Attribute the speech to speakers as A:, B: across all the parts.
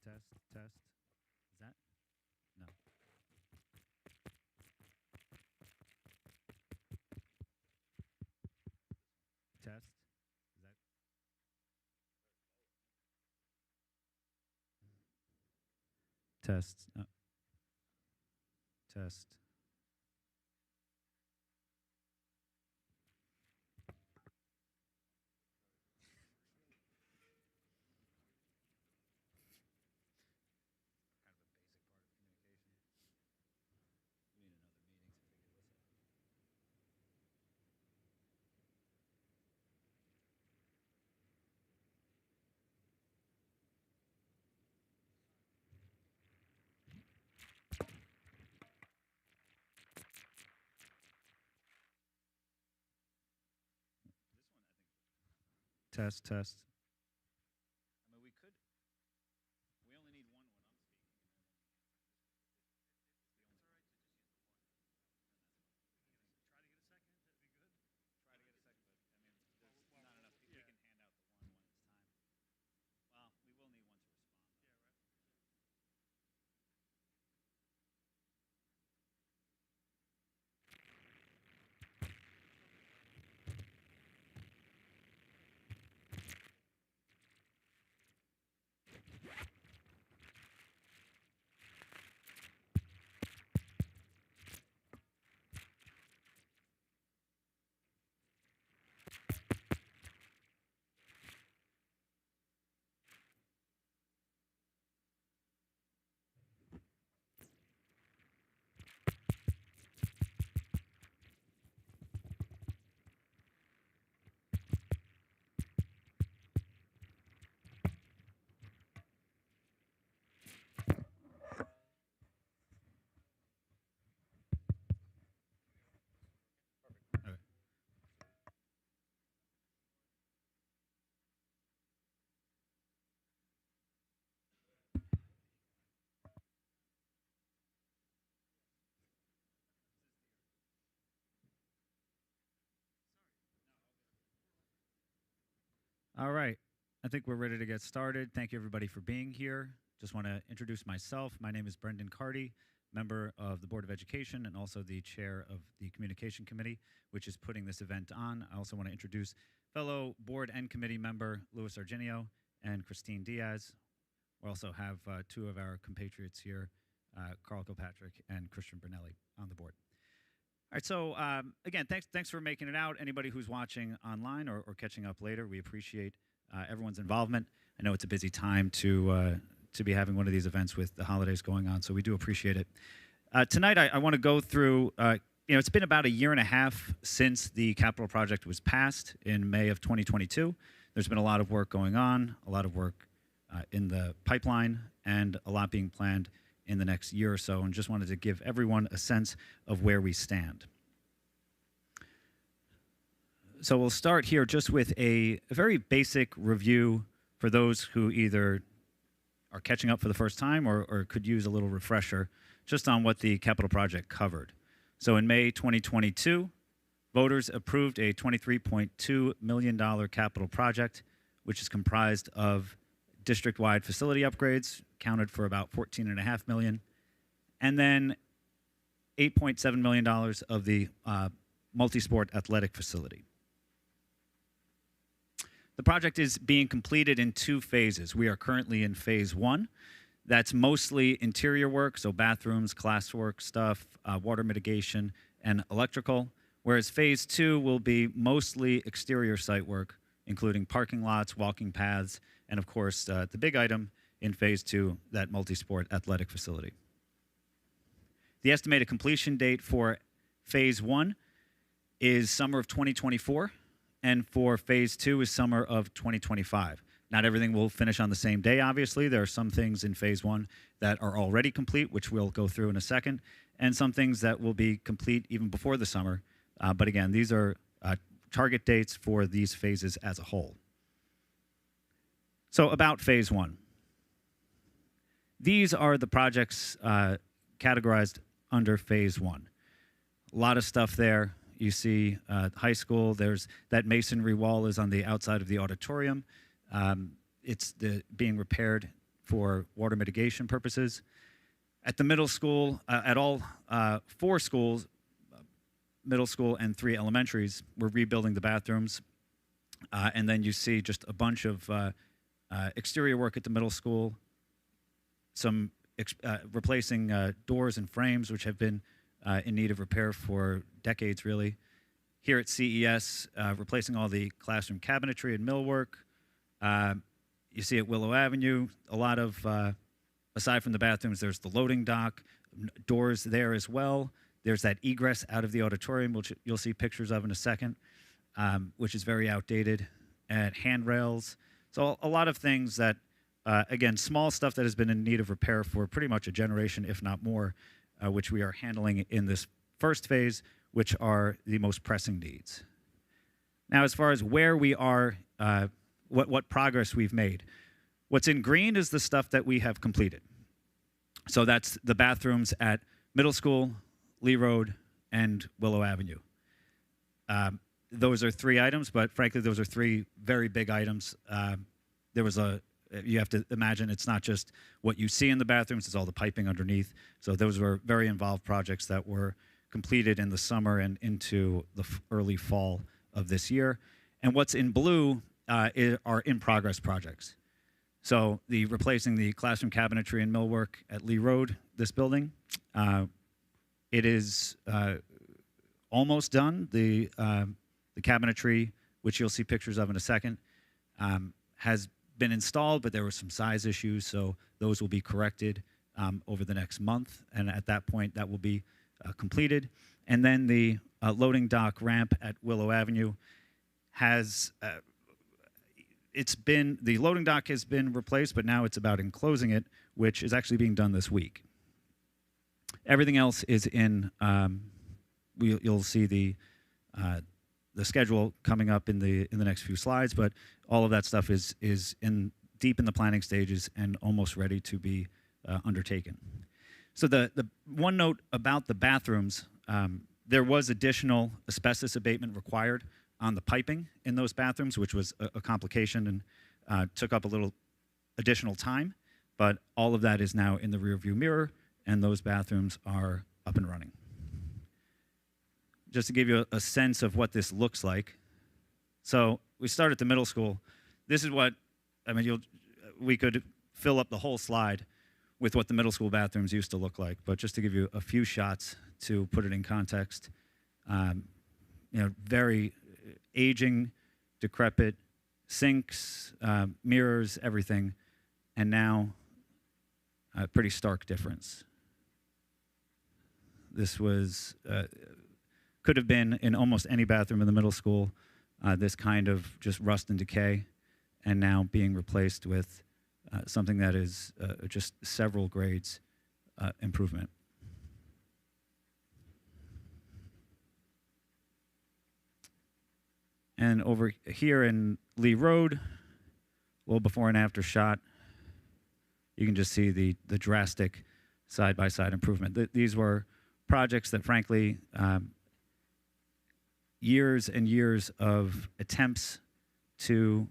A: test. Is that? No. Test. Is that? Test. Test. Kind of a basic part of communication. We need another meeting to figure this out. Test, test. I mean, we could. We only need one when I'm speaking. Try to get a second, but I mean, there's not enough. We can hand out the one when it's time. Well, we will need one to respond. Okay. All right. I think we're ready to get started. Thank you, everybody, for being here. Just want to introduce myself. My name is Brendan Carty, member of the Board of Education and also the chair of the Communication Committee, which is putting this event on. I also want to introduce fellow board and committee member Louis Argenio and Christine Diaz. We also have two of our compatriots here, Carl Kilpatrick and Christian Brunelli, on the board. All right, so again, thanks for making it out. Anybody who's watching online or catching up later, we appreciate everyone's involvement. I know it's a busy time to be having one of these events with the holidays going on, so we do appreciate it. Tonight, I want to go through, it's been about a year and a half since the capital project was passed in May of 2022. There's been a lot of work going on, a lot of work in the pipeline, and a lot being planned in the next year or so, and just wanted to give everyone a sense of where we stand. So we'll start here just with a very basic review for those who either are catching up for the first time or could use a little refresher just on what the capital project covered. So in May 2022, voters approved a $23.2 million capital project, which is comprised of district-wide facility upgrades, counted for about $14.5 million, and then $8.7 million of the multi-sport athletic facility. The project is being completed in two phases. We are currently in phase one. That's mostly interior work, so bathrooms, classwork stuff, water mitigation, and electrical, whereas phase two will be mostly exterior site work, including parking lots, walking paths, and of course, the big item in phase two, that multi-sport athletic facility. The estimated completion date for phase one is summer of 2024, and for phase two is summer of 2025. Not everything will finish on the same day, obviously. There are some things in phase one that are already complete, which we'll go through in a second, and some things that will be complete even before the summer. But again, these are target dates for these phases as a whole. So about phase one. These are the projects categorized under phase one. A lot of stuff there. You see high school, there's that masonry wall is on the outside of the auditorium. It's being repaired for water mitigation purposes. At the middle school, at all 4 schools, middle school and 3 elementaries, we're rebuilding the bathrooms. And then you see just a bunch of exterior work at the middle school, some replacing doors and frames, which have been in need of repair for decades, really. Here at CES, replacing all the classroom cabinetry and millwork. You see at Willow Avenue, a lot of, aside from the bathrooms, there's the loading dock, doors there as well. There's that egress out of the auditorium, which you'll see pictures of in a second, which is very outdated, and handrails. So a lot of things that, again, small stuff that has been in need of repair for pretty much a generation, if not more, which we are handling in this first phase, which are the most pressing needs. Now, as far as where we are, what progress we've made, what's in green is the stuff that we have completed. So that's the bathrooms at middle school, Lee Road, and Willow Avenue. Those are 3 items, but frankly, those are 3 very big items. You have to imagine it's not just what you see in the bathrooms, it's all the piping underneath. So those were very involved projects that were completed in the summer and into the early fall of this year. And what's in blue are in-progress projects. So replacing the classroom cabinetry and millwork at Lee Road, this building, it is almost done. The cabinetry, which you'll see pictures of in a second, has been installed, but there were some size issues, so those will be corrected over the next month, and at that point, that will be completed. And then the loading dock ramp at Willow Avenue has, the loading dock has been replaced, but now it's about enclosing it, which is actually being done this week. Everything else is in, you'll see the schedule coming up in the next few slides, but all of that stuff is deep in the planning stages and almost ready to be undertaken. So the one note about the bathrooms, there was additional asbestos abatement required on the piping in those bathrooms, which was a complication and took up a little additional time, but all of that is now in the rearview mirror, and those bathrooms are up and running. Just to give you a sense of what this looks like. So we start at the middle school. This is what, I mean, we could fill up the whole slide with what the middle school bathrooms used to look like, but just to give you a few shots to put it in context, very aging, decrepit, sinks, mirrors, everything, and now a pretty stark difference. This was, could have been in almost any bathroom in the middle school, this kind of just rust and decay, and now being replaced with something that is just several grades improvement. And over here in Lee Road, a little before and after shot, you can just see the drastic side-by-side improvement. These were projects that, frankly, years and years of attempts to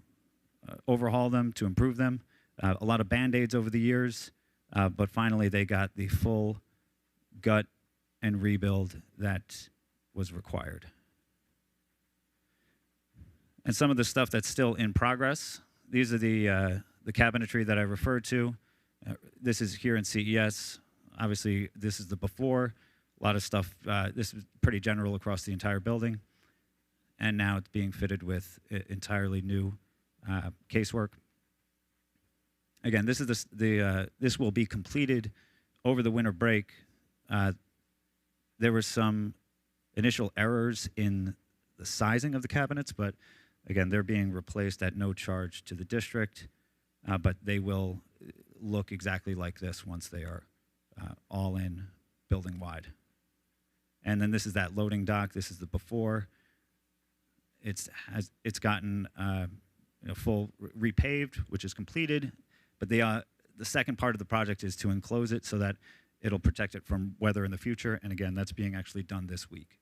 A: overhaul them, to improve them, a lot of Band-Aids over the years, but finally they got the full gut and rebuild that was required. And some of the stuff that's still in progress, these are the cabinetry that I referred to. This is here in CES. Obviously, this is the before. A lot of stuff, this is pretty general across the entire building. And now it's being fitted with entirely new casework. Again, this is this will be completed over the winter break. There were some initial errors in the sizing of the cabinets, but again, they're being replaced at no charge to the district, but they will look exactly like this once they are all in building-wide. And then this is that loading dock. This is the before. It's gotten full repaved, which is completed, but the second part of the project is to enclose it so that it'll protect it from weather in the future. And again, that's being actually done this week.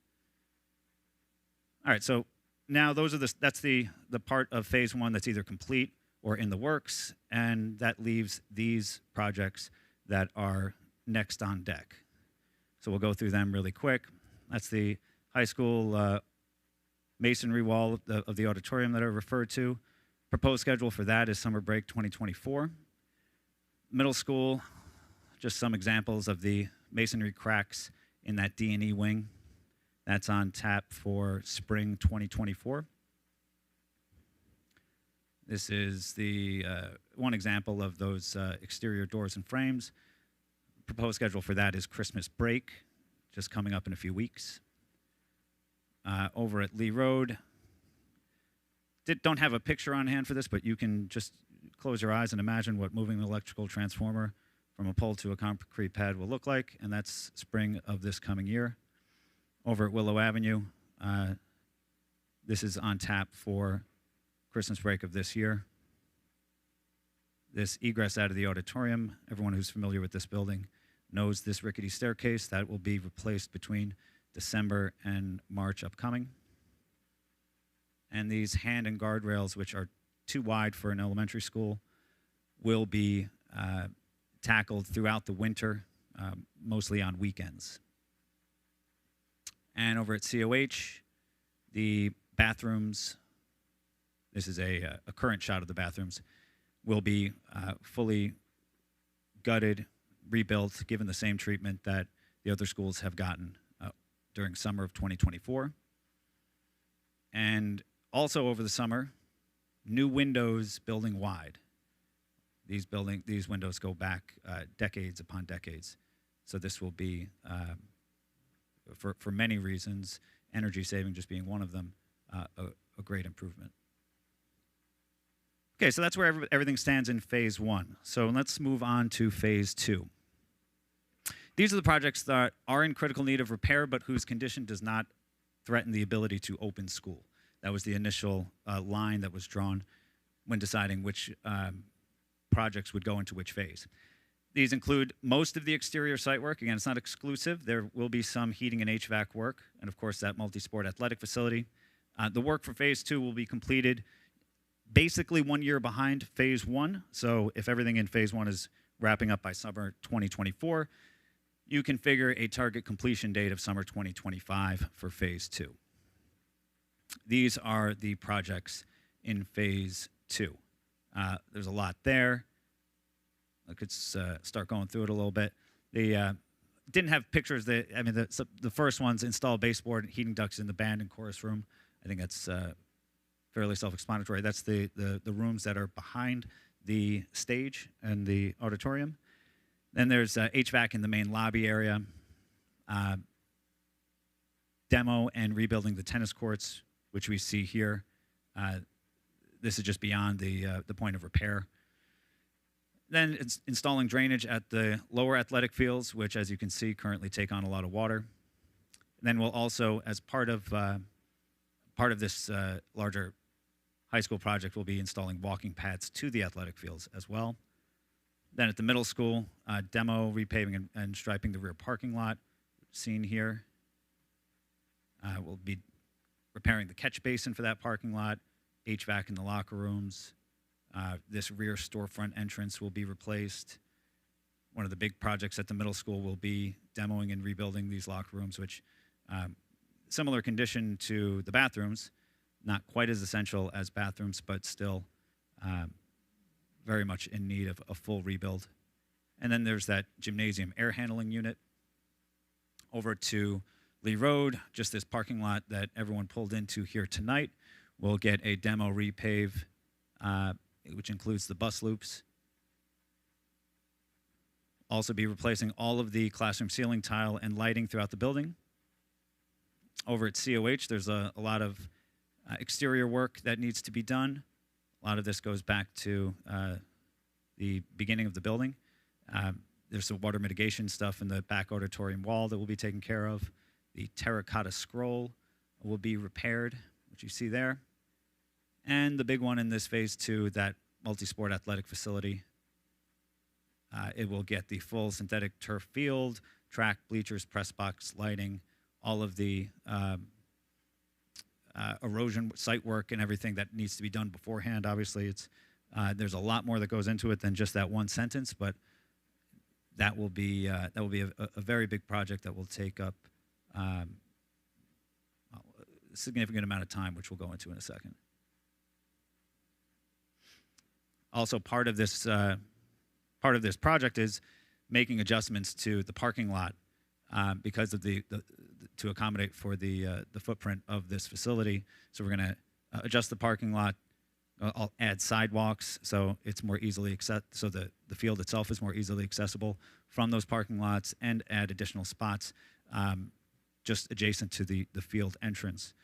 A: All right, so now that's the part of phase one that's either complete or in the works, and that leaves these projects that are next on deck. So we'll go through them really quick. That's the high school masonry wall of the auditorium that I referred to. Proposed schedule for that is summer break 2024. Middle school, just some examples of the masonry cracks in that D&E wing. That's on tap for spring 2024. This is the one example of those exterior doors and frames. Proposed schedule for that is Christmas break, just coming up in a few weeks. Over at Lee Road, don't have a picture on hand for this, but you can just close your eyes and imagine what moving an electrical transformer from a pole to a concrete pad will look like, and that's spring of this coming year. Over at Willow Avenue, this is on tap for Christmas break of this year. This egress out of the auditorium, everyone who's familiar with this building knows this rickety staircase. That will be replaced between December and March upcoming. And these hand and guardrails, which are too wide for an elementary school, will be tackled throughout the winter, mostly on weekends. And over at COH, the bathrooms, this is a current shot of the bathrooms, will be fully gutted, rebuilt, given the same treatment that the other schools have gotten during summer of 2024. And also over the summer, new windows building wide. These windows go back decades upon decades. So this will be, for many reasons, energy saving just being one of them, a great improvement. Okay, so that's where everything stands in phase one. So let's move on to phase two. These are the projects that are in critical need of repair, but whose condition does not threaten the ability to open school. That was the initial line that was drawn when deciding which projects would go into which phase. These include most of the exterior site work. Again, it's not exclusive. There will be some heating and HVAC work, and of course that multi-sport athletic facility. The work for phase two will be completed basically 1 year behind phase one. So if everything in phase one is wrapping up by summer 2024, you can figure a target completion date of summer 2025 for phase two. These are the projects in phase two. There's a lot there. I could start going through it a little bit. They didn't have pictures. The first one's install baseboard and heating ducts in the band and chorus room. I think that's fairly self-explanatory. That's the rooms that are behind the stage and the auditorium. Then there's HVAC in the main lobby area, demo and rebuilding the tennis courts, which we see here. This is just beyond the point of repair. Then it's installing drainage at the lower athletic fields, which, as you can see, currently take on a lot of water. And then we'll also, as part of this larger high school project, we'll be installing walking paths to the athletic fields as well. Then at the middle school, demo, repaving, and striping the rear parking lot, seen here. We'll be repairing the catch basin for that parking lot, HVAC in the locker rooms. This rear storefront entrance will be replaced. One of the big projects at the middle school will be demoing and rebuilding these locker rooms, which similar condition to the bathrooms, not quite as essential as bathrooms, but still very much in need of a full rebuild. And then there's that gymnasium air handling unit. Over to Lee Road, just this parking lot that everyone pulled into here tonight. We'll get a demo repave, which includes the bus loops. Also be replacing all of the classroom ceiling tile and lighting throughout the building. Over at COH, there's a lot of exterior work that needs to be done. A lot of this goes back to the beginning of the building. There's some water mitigation stuff in the back auditorium wall that will be taken care of. The terracotta scroll will be repaired, which you see there. And the big one in this phase two, that multi-sport athletic facility. It will get the full synthetic turf field, track, bleachers, press box, lighting, all of the erosion site work and everything that needs to be done beforehand. Obviously, it's There's a lot more that goes into it than just that one sentence, but that will be a very big project that will take up a significant amount of time, which we'll go into in a second. Also, part of this project is making adjustments to the parking lot because of to accommodate for the footprint of this facility. So we're going to adjust the parking lot. I'll add sidewalks so it's more easily so the field itself is more easily accessible from those parking lots, and add additional spots just adjacent to the field entrance,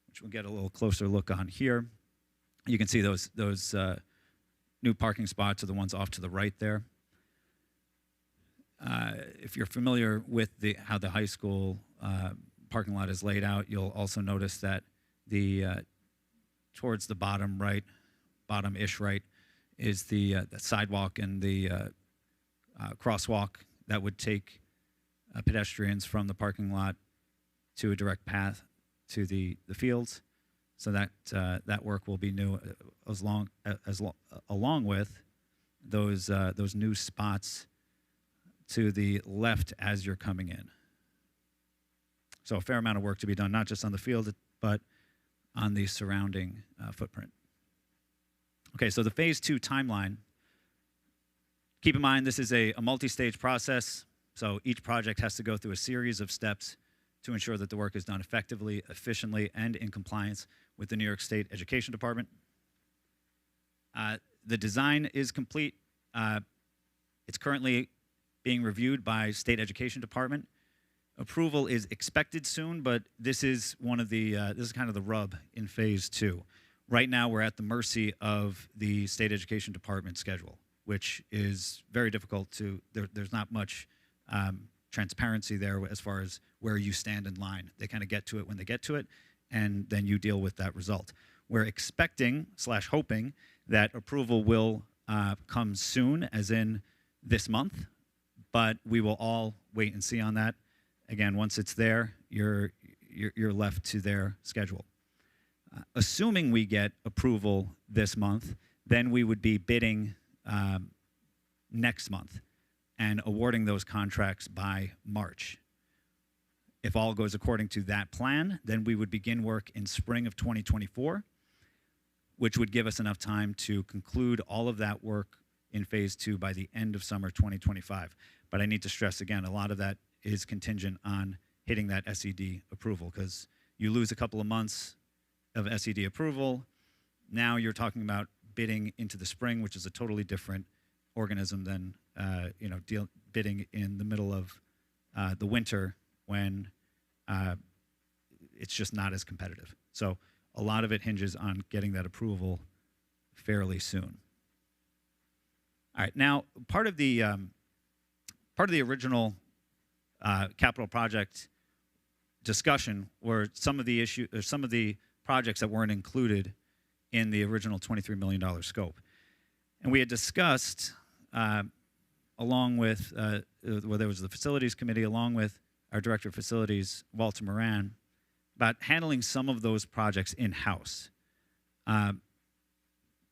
A: which we'll get a little closer look on here. You can see those new parking spots are the ones off to the right there. If you're familiar with how the high school parking lot is laid out, you'll also notice that towards the bottom-ish right, is the sidewalk and the crosswalk that would take pedestrians from the parking lot to a direct path to the fields. So that work will be new, along with those new spots to the left as you're coming in. So a fair amount of work to be done, not just on the field, but on the surrounding footprint. Okay, so the phase 2 timeline. Keep in mind, this is a multi-stage process, so each project has to go through a series of steps to ensure that the work is done effectively, efficiently, and in compliance with the New York State Education Department. The design is complete. It's currently being reviewed by State Education Department. Approval is expected soon, but this is one of the this is kind of the rub in phase 2. Right now, we're at the mercy of the State Education Department schedule, which is very difficult to. There's not much transparency there as far as where you stand in line. They kind of get to it when they get to it, and then you deal with that result. We're expecting / hoping that approval will come soon, as in this month, but we will all wait and see on that. Again, once it's there, you're left to their schedule. Assuming we get approval this month, then we would be bidding next month and awarding those contracts by March. If all goes according to that plan, then we would begin work in spring of 2024, which would give us enough time to conclude all of that work in phase 2 by the end of summer 2025. But I need to stress again, a lot of that is contingent on hitting that SED approval, because you lose a couple of months of SED approval. Now you're talking about bidding into the spring, which is a totally different organism than bidding in the middle of the winter when it's just not as competitive. So a lot of it hinges on getting that approval fairly soon. All right, now part of the original capital project discussion were some of the projects that weren't included in the original $23 million scope. And we had discussed, along with, there was the facilities committee, along with our director of facilities, Walter Moran, about handling some of those projects in-house.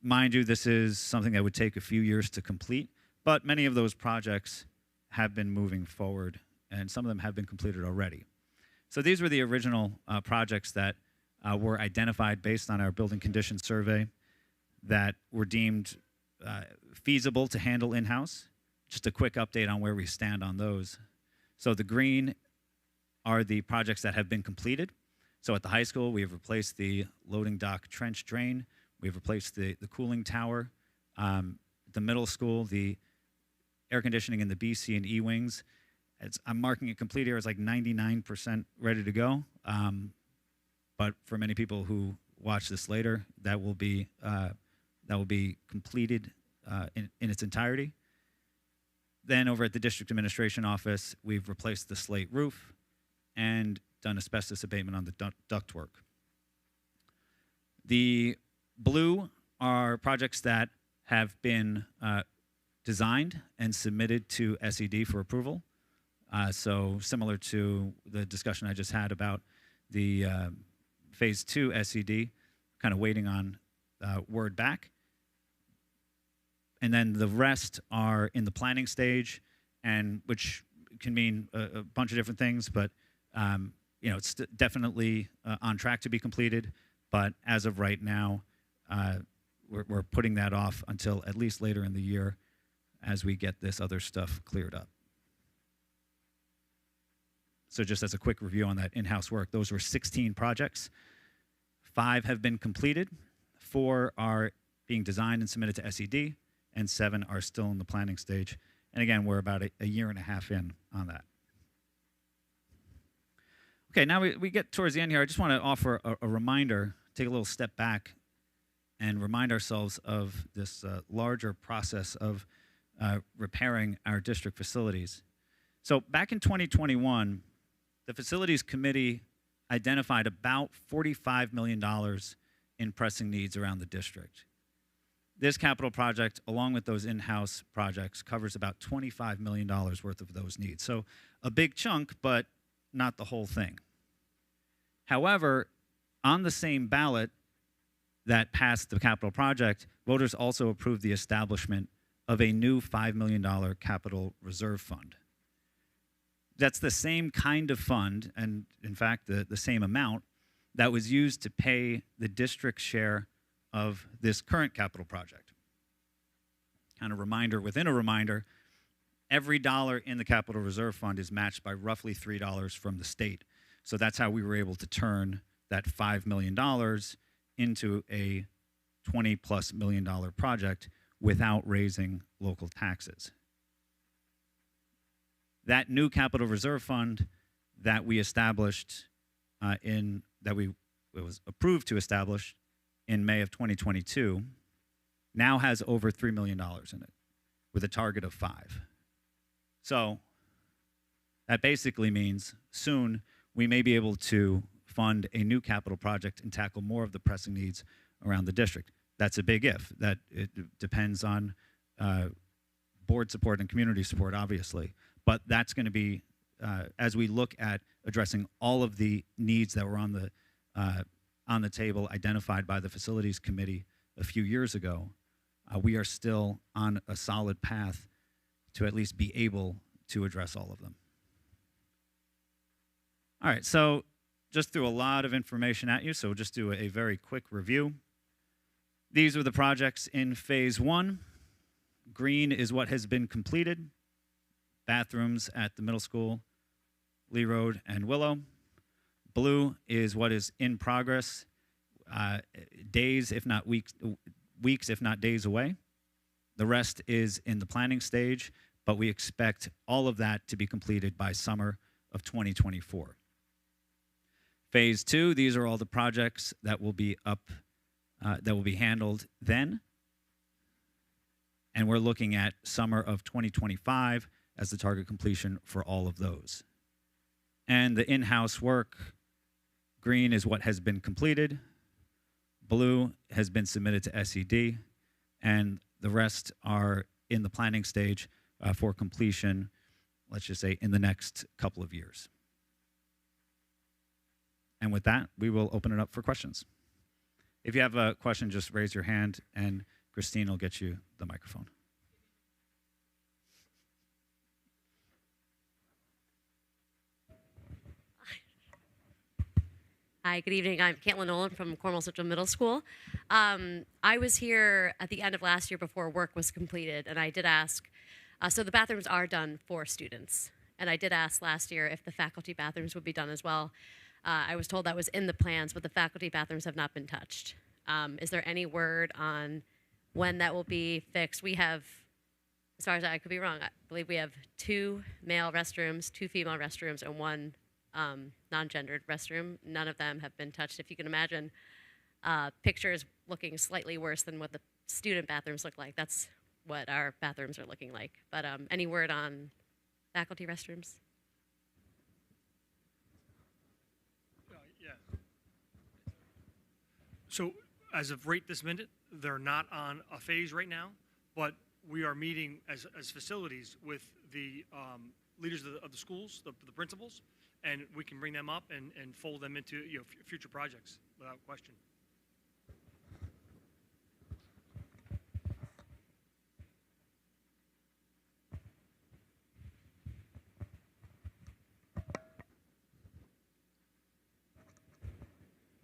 A: Mind you, this is something that would take a few years to complete, but many of those projects have been moving forward, and some of them have been completed already. So these were the original projects that were identified based on our building condition survey that were deemed feasible to handle in-house. Just a quick update on where we stand on those. So the green are the projects that have been completed. So at the high school, we have replaced the loading dock trench drain. We've replaced the cooling tower. The middle school, the air conditioning in the B, C, and E wings. I'm marking it complete here. It's like 99% ready to go. But for many people who watch this later, that will be completed in its entirety. Then over at the district administration office, we've replaced the slate roof and done asbestos abatement on the ductwork. The blue are projects that have been designed and submitted to SED for approval. So similar to the discussion I just had about the phase 2 SED, kind of waiting on word back. And then the rest are in the planning stage, and which can mean a bunch of different things, but it's definitely on track to be completed. But as of right now, we're putting that off until at least later in the year as we get this other stuff cleared up. So just as a quick review on that in-house work, those were 16 projects. 5 have been completed, 4 are being designed and submitted to SED, and 7 are still in the planning stage. And again, we're about a year and a half in on that. Okay, now we get towards the end here. I just want to offer a reminder, take a little step back and remind ourselves of this larger process of repairing our district facilities. So back in 2021, the Facilities Committee identified about $45 million in pressing needs around the district. This capital project, along with those in-house projects, covers about $25 million worth of those needs. So a big chunk, but not the whole thing. However, on the same ballot that passed the capital project, voters also approved the establishment of a new $5 million capital reserve fund. That's the same kind of fund, and in fact, the same amount that was used to pay the district's share of this current capital project. Kind of reminder within a reminder, every dollar in the capital reserve fund is matched by roughly $3 from the state. So that's how we were able to turn that $5 million into a $20+ million project without raising local taxes. That new capital reserve fund that we established it was approved to establish in May of 2022 now has over $3 million in it with a target of 5. So that basically means soon we may be able to fund a new capital project and tackle more of the pressing needs around the district. That's a big if. That it depends on board support and community support, obviously. But that's going to be, as we look at addressing all of the needs that were on the table identified by the Facilities Committee a few years ago, we are still on a solid path to at least be able to address all of them. All right, so just threw a lot of information at you, so we'll just do a very quick review. These are the projects in phase 1. Green is what has been completed. Bathrooms at the middle school, Lee Road and Willow. Blue is what is in progress, days, if not weeks, if not days away. The rest is in the planning stage, but we expect all of that to be completed by summer of 2024. Phase 2, these are all the projects that will be handled then. And we're looking at summer of 2025 as the target completion for all of those. And the in-house work, green is what has been completed, blue has been submitted to SED, and the rest are in the planning stage for completion, let's just say, in the next couple of years. And with that, we will open it up for questions. If you have a question, just raise your hand, and Christine will get you the microphone.
B: Hi, good evening. I'm Caitlin Nolan from Cornwall Central Middle School. I was here at the end of last year before work was completed, and I did ask, so the bathrooms are done for students, and I did ask last year if the faculty bathrooms would be done as well. I was told that was in the plans, but the faculty bathrooms have not been touched. Is there any word on when that will be fixed? We have, as far as I could be wrong, I believe we have 2 male restrooms, 2 female restrooms, and 1 non-gendered restroom. None of them have been touched. If you can imagine pictures looking slightly worse than what the student bathrooms look like, that's what our bathrooms are looking like. But any word on faculty restrooms?
C: Yeah. So as of right this minute, they're not on a phase right now, but we are meeting as facilities with the leaders of the schools, the principals, and we can bring them up and fold them into future projects without question.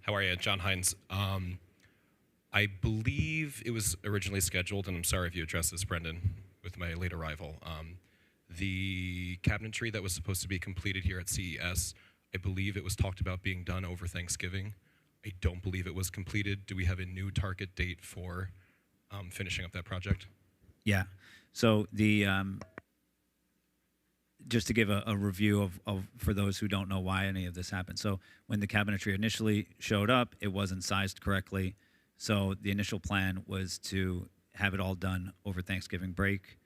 D: How are you? John Hines. I believe it was originally scheduled, and I'm sorry if you addressed this, Brendan, with my late arrival. The cabinetry that was supposed to be completed here at CES, I believe it was talked about being done over Thanksgiving. I don't believe it was completed. Do we have a new target date for finishing up that project?
A: Yeah. So the just to give a review of for those who don't know why any of this happened. So when the cabinetry initially showed up, it wasn't sized correctly. So the initial plan was to have it all done over Thanksgiving break.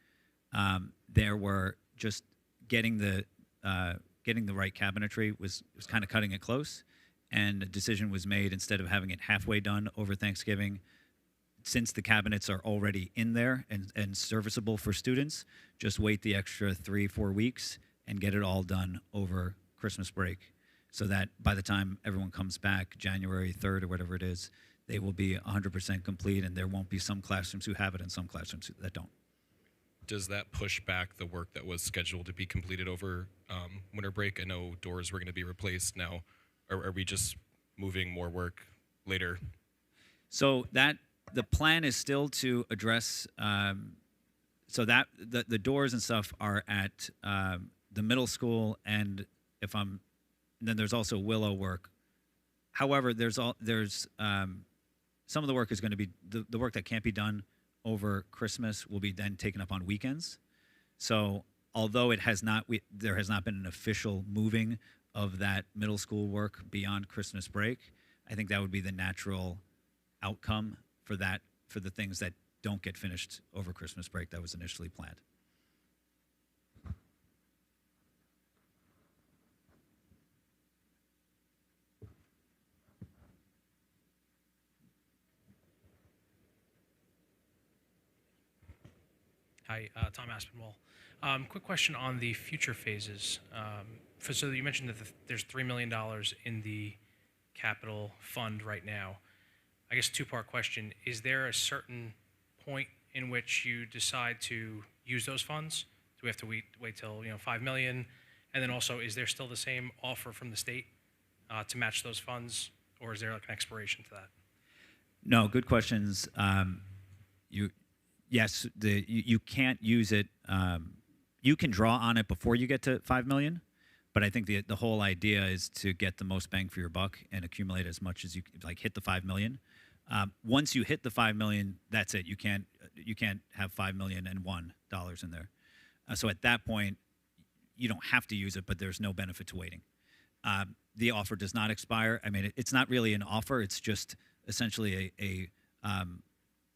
A: There were just getting the right cabinetry was kind of cutting it close, and a decision was made instead of having it halfway done over Thanksgiving. Since the cabinets are already in there and serviceable for students, just wait the extra 3-4 weeks and get it all done over Christmas break, so that by the time everyone comes back, January 3rd or whatever it is, they will be 100% complete, and there won't be some classrooms who have it and some classrooms that don't.
D: Does that push back the work that was scheduled to be completed over winter break? I know doors were going to be replaced now. Are we just moving more work later?
A: So that the plan is still to address. So that the doors and stuff are at the middle school, and then there's also Willow work. However, there's some of the work is going to be the work that can't be done over Christmas will be then taken up on weekends. So although there has not been an official moving of that middle school work beyond Christmas break, I think that would be the natural outcome for the things that don't get finished over Christmas break that was initially planned.
E: Hi, Tom Aspinwall. Quick question on the future phases. So you mentioned that there's $3 million in the capital fund right now. I guess two-part question. Is there a certain point in which you decide to use those funds? Do we have to wait till $5 million? And then also, is there still the same offer from the state to match those funds, or is there like an expiration to that?
A: No, good questions. Yes, you can't use it. You can draw on it before you get to 5 million, but I think the whole idea is to get the most bang for your buck and accumulate as much as you like. Hit the 5 million. Once you hit the 5 million, that's it. You can't have $5,000,001 in there. So at that point, you don't have to use it, but there's no benefit to waiting. The offer does not expire. I mean, it's not really an offer. It's just essentially a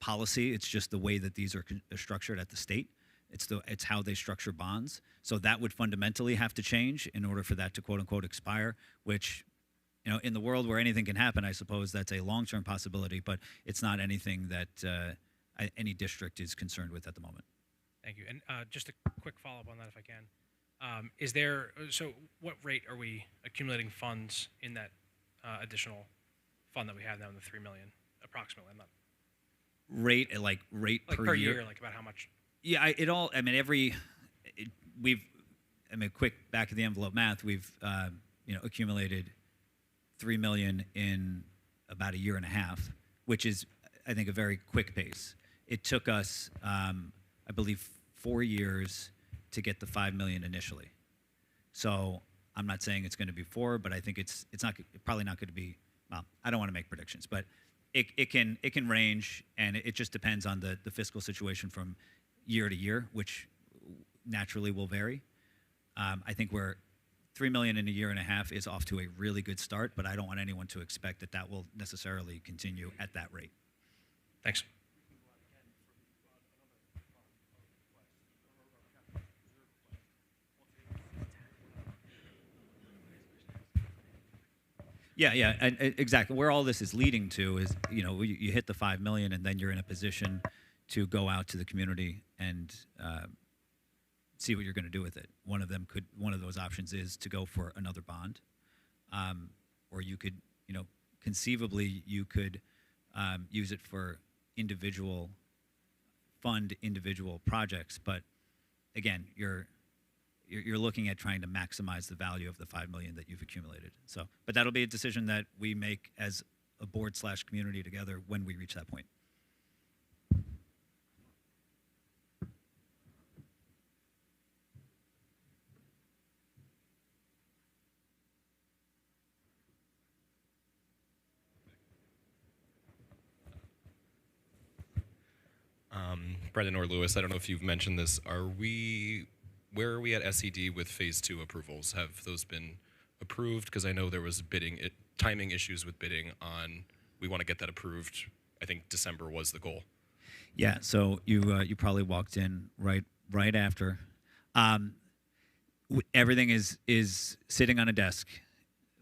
A: policy. It's just the way that these are structured at the state. It's how they structure bonds. So that would fundamentally have to change in order for that to quote unquote expire, which, in the world where anything can happen, I suppose that's a long-term possibility, but it's not anything that any district is concerned with at the moment.
E: Thank you. And just a quick follow-up on that, if I can. So what rate are we accumulating funds in that additional fund that we have now in the $3 million, approximately? I'm not
A: rate per
E: year, like about how much?
A: Yeah, quick back of the envelope math. We've accumulated $3 million in about a year and a half, which is, I think, a very quick pace. It took us, I believe, 4 years to get the 5 million initially. So I'm not saying it's going to be 4, but I think it's probably not going to be. Well, I don't want to make predictions, but it can range, and it just depends on the fiscal situation from year to year, which naturally will vary. I think we're $3 million in a year and a half is off to a really good start, but I don't want anyone to expect that will necessarily continue at that rate.
E: Thanks.
A: Yeah, and exactly. Where all this is leading to is, you hit the 5 million, and then you're in a position to go out to the community and see what you're going to do with it. One of those options is to go for another bond, or you could, conceivably you could use it for individual projects. But again, you're looking at trying to maximize the value of the $5 million that you've accumulated. So, but that'll be a decision that we make as a board/community together when we reach that point.
D: Brendan or Lewis, I don't know if you've mentioned this. Where are we at SED with phase 2 approvals? Have those been approved? Because I know there was timing issues with bidding on, we want to get that approved. I think December was the goal.
A: Yeah, so you probably walked in right after. Everything is sitting on a desk,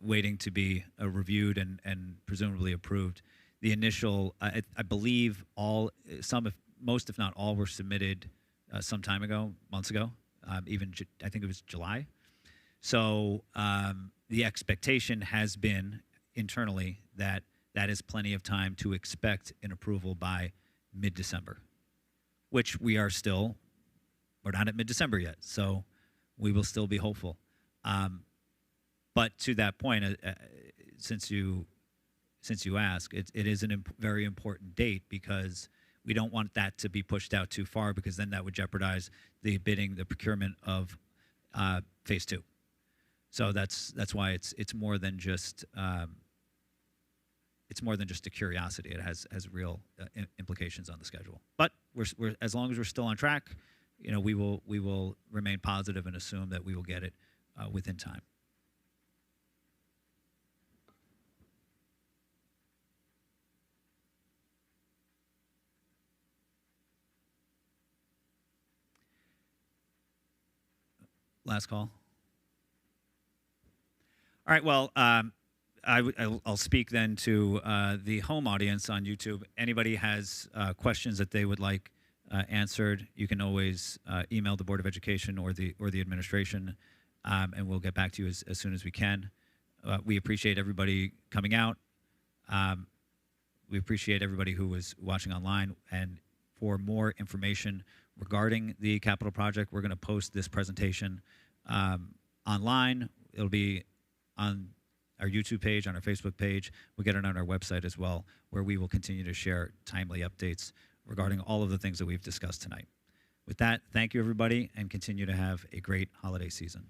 A: waiting to be reviewed and presumably approved. The initial, I believe, most if not all were submitted some time ago, months ago. I think it was July. So the expectation has been internally that is plenty of time to expect an approval by mid-December, which we're not at mid-December yet, so we will still be hopeful. But to that point, since you ask, it is a very important date, because we don't want that to be pushed out too far, because then that would jeopardize the procurement of phase 2. So that's why it's more than just a curiosity. It has real implications on the schedule. But we're as long as we're still on track, we will remain positive and assume that we will get it within time. Last call. All right. Well, I'll speak then to the home audience on YouTube. Anybody has questions that they would like answered, you can always email the Board of Education or the administration, and we'll get back to you as soon as we can. We appreciate everybody coming out. We appreciate everybody who was watching online. And for more information regarding the capital project, we're going to post this presentation online. It'll be on our YouTube page, on our Facebook page. We'll get it on our website as well, where we will continue to share timely updates regarding all of the things that we've discussed tonight. With that, thank you, everybody, and continue to have a great holiday season.